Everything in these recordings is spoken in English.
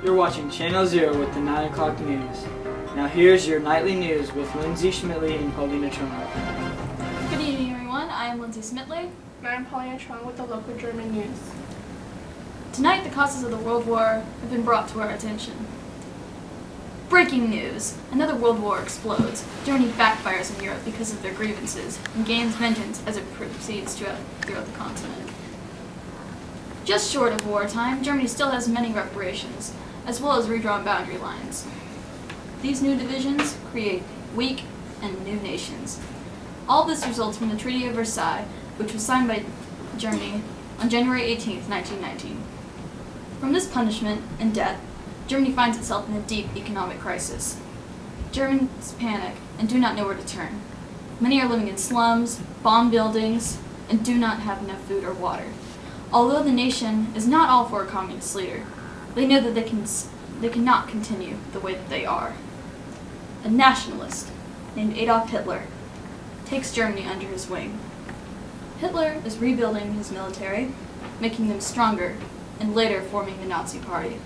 You're watching Channel Zero with the 9 o'clock news. Now here's your nightly news with Lindsey, Smitley, and Paulina. Good evening, everyone. I am Lindsey Smitley. And I'm Paulina with the local German news. Tonight, the causes of the World War have been brought to our attention. Breaking news! Another world war explodes. Germany backfires in Europe because of their grievances and gains vengeance as it proceeds throughout the continent. Just short of wartime, Germany still has many reparations, as well as redrawn boundary lines. These new divisions create weak and new nations. All this results from the Treaty of Versailles, which was signed by Germany on January 18, 1919. From this punishment and death, Germany finds itself in a deep economic crisis. Germans panic and do not know where to turn. Many are living in slums, bomb buildings, and do not have enough food or water. Although the nation is not all for a communist leader, they know that they cannot continue the way that they are. A nationalist named Adolf Hitler takes Germany under his wing. Hitler is rebuilding his military, making them stronger, and later forming the Nazi Party.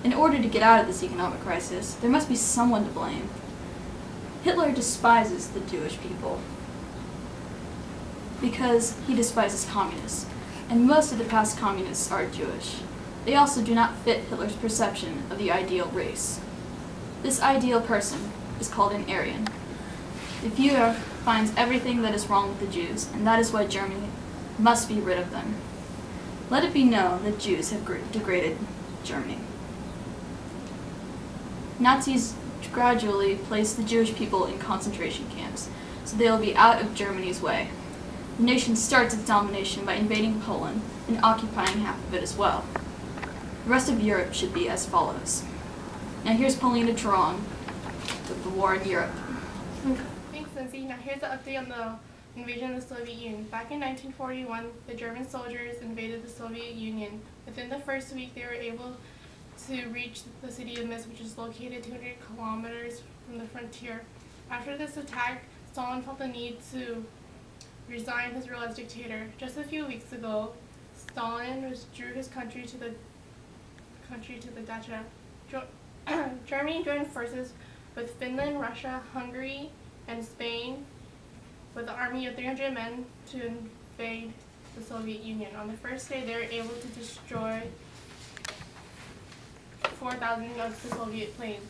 In order to get out of this economic crisis, there must be someone to blame. Hitler despises the Jewish people because he despises communists, and most of the past communists are Jewish. They also do not fit Hitler's perception of the ideal race. This ideal person is called an Aryan. The Führer finds everything that is wrong with the Jews, and that is why Germany must be rid of them. Let it be known that Jews have degraded Germany. Nazis gradually placed the Jewish people in concentration camps, so they will be out of Germany's way. The nation starts its domination by invading Poland and occupying half of it as well. The rest of Europe should be as follows. Now here's Paulina with the war in Europe. Thanks, Lindsey. Now here's the update on the invasion of the Soviet Union. Back in 1941, the German soldiers invaded the Soviet Union. Within the first week, they were able to reach the city of Minsk, which is located 200 kilometers from the frontier. After this attack, Stalin felt the need to resign his role as dictator. Just a few weeks ago, Stalin withdrew his country to the Dacha. Germany joined forces with Finland, Russia, Hungary, and Spain with an army of 300 men to invade the Soviet Union. On the first day, they were able to destroy 4,000 of the Soviet planes.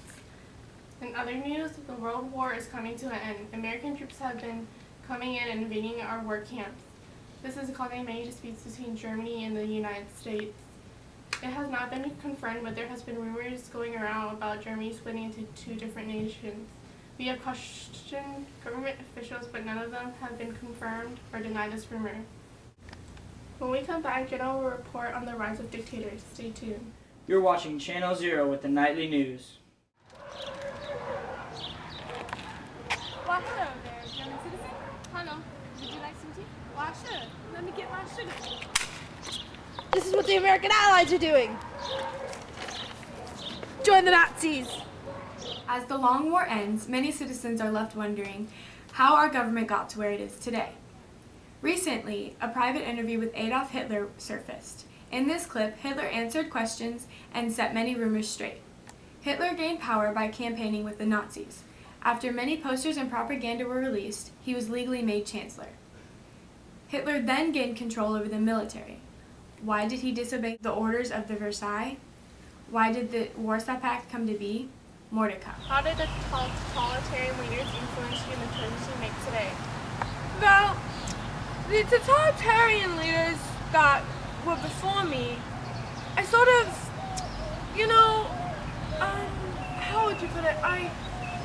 In other news, the World War is coming to an end. American troops have been coming in and invading our war camps. This is causing many disputes between Germany and the United States. It has not been confirmed, but there has been rumors going around about Germany splitting into two different nations. We have questioned government officials, but none of them have been confirmed or denied this rumor. When we come back, Jenna will report on the rise of dictators. Stay tuned. You're watching Channel Zero with the nightly news. Well, hello there, German citizen. Hello. Would you like some tea? Why, sure. Let me get my sugar. This is what the American Allies are doing. Join the Nazis. As the long war ends, many citizens are left wondering how our government got to where it is today. Recently, a private interview with Adolf Hitler surfaced. In this clip, Hitler answered questions and set many rumors straight. Hitler gained power by campaigning with the Nazis. After many posters and propaganda were released, he was legally made chancellor. Hitler then gained control over the military. Why did he disobey the orders of the Versailles? Why did the Warsaw Pact come to be? More to come. How did the totalitarian leaders influence you in the choices you make today? Well, the totalitarian leaders that were before me, I sort of, how would you put it? I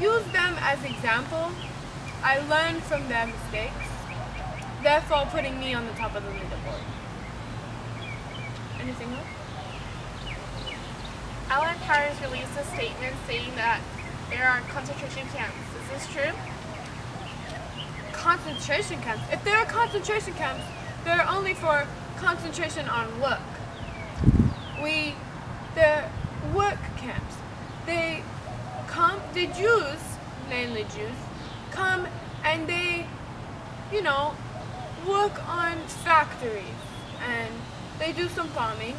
used them as example. I learned from their mistakes, therefore putting me on the top of the leaderboard. Anything else? Alan Paris released a statement saying that there are concentration camps. Is this true? Concentration camps? If there are concentration camps, they're only for concentration on work. They're work camps. The Jews, mainly Jews, come and they, work on factories and they do some farming.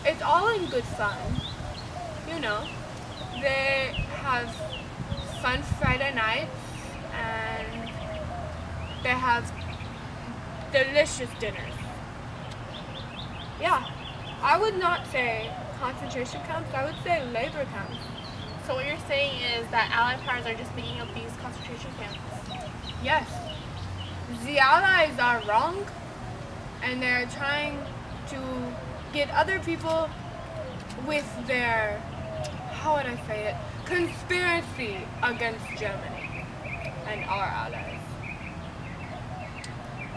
It's all in good fun. you know, they have fun Friday nights and they have delicious dinners. Yeah, I would not say concentration camps, I would say labor camps. So what you're saying is that Allied powers are just making up these concentration camps? Yes, the Allies are wrong, and they're trying to get other people with their, how would I say it, conspiracy against Germany and our allies.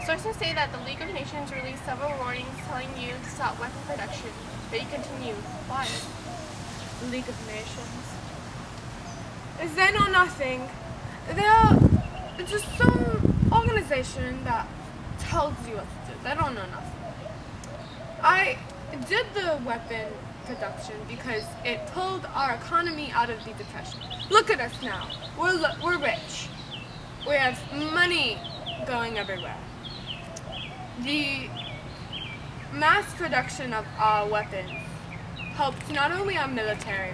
Sources say that the League of Nations released several warnings telling you to stop weapon production, but you continue. Why? The League of Nations. They know nothing. They're just some organization that tells you what to do. They don't know nothing. I did the weapon production because it pulled our economy out of the depression. Look at us now. We're rich. We have money going everywhere. The mass production of our weapons helped not only our military,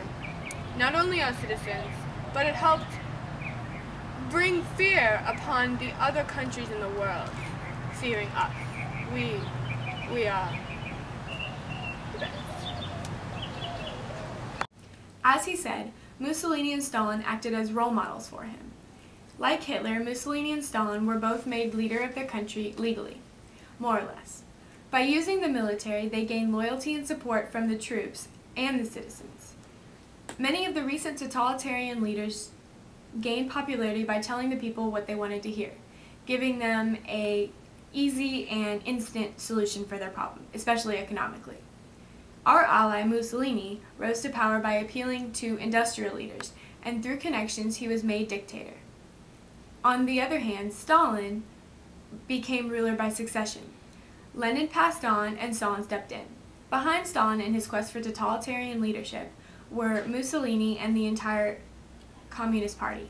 not only our citizens, but it helped bring fear upon the other countries in the world, fearing us. We are the best. As he said, Mussolini and Stalin acted as role models for him. Like Hitler, Mussolini and Stalin were both made leader of their country legally, more or less. By using the military, they gained loyalty and support from the troops and the citizens. Many of the recent totalitarian leaders gained popularity by telling the people what they wanted to hear, giving them an easy and instant solution for their problem, especially economically. Our ally, Mussolini, rose to power by appealing to industrial leaders, and through connections he was made dictator. On the other hand, Stalin became ruler by succession. Lenin passed on and Stalin stepped in. Behind Stalin in his quest for totalitarian leadership were Mussolini and the entire Communist Party.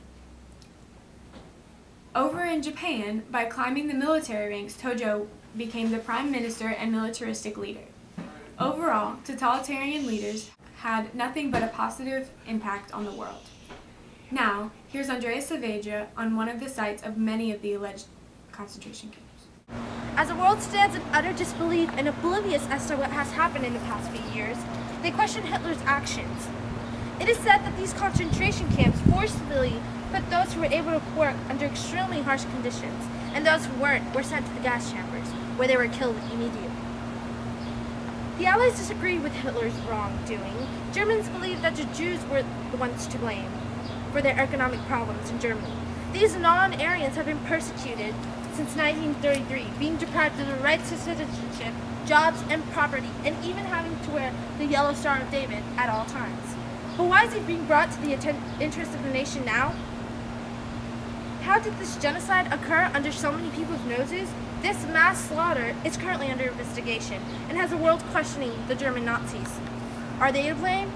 Over in Japan, by climbing the military ranks, Tojo became the prime minister and militaristic leader. Overall, totalitarian leaders had nothing but a positive impact on the world. Now, here's Andrea on one of the sites of many of the alleged concentration camps. As the world stands in utter disbelief and oblivious as to what has happened in the past few years, they question Hitler's actions. It is said that these concentration camps forcibly put those who were able to work under extremely harsh conditions, and those who weren't were sent to the gas chambers, where they were killed immediately. The Allies disagree with Hitler's wrongdoing. Germans believe that the Jews were the ones to blame for their economic problems in Germany. These non-Aryans have been persecuted since 1933, being deprived of the rights to citizenship, jobs, and property, and even having to wear the Yellow Star of David at all times. But why is it being brought to the interest of the nation now? How did this genocide occur under so many people's noses? This mass slaughter is currently under investigation and has the world questioning the German Nazis. Are they to blame?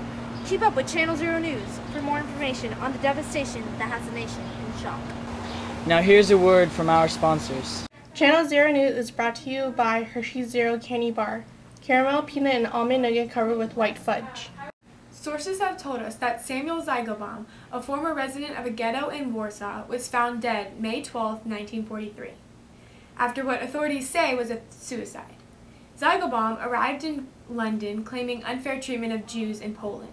Keep up with Channel Zero News for more information on the devastation that has the nation in shock. Now here's a word from our sponsors. Channel Zero News is brought to you by Hershey's Zero Candy Bar. Caramel, peanut, and almond nugget covered with white fudge. Sources have told us that Samuel Zygelbaum, a former resident of a ghetto in Warsaw, was found dead May 12, 1943, after what authorities say was a suicide. Zygelbaum arrived in London claiming unfair treatment of Jews in Poland.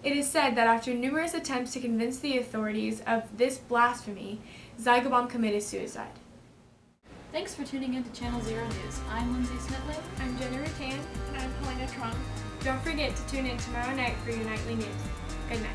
It is said that after numerous attempts to convince the authorities of this blasphemy, Zygelbaum committed suicide. Thanks for tuning in to Channel Zero News. I'm Lindsey Smitley. I'm Jenna Rutan. And I'm Paulina. Don't forget to tune in tomorrow night for your nightly news. Good night.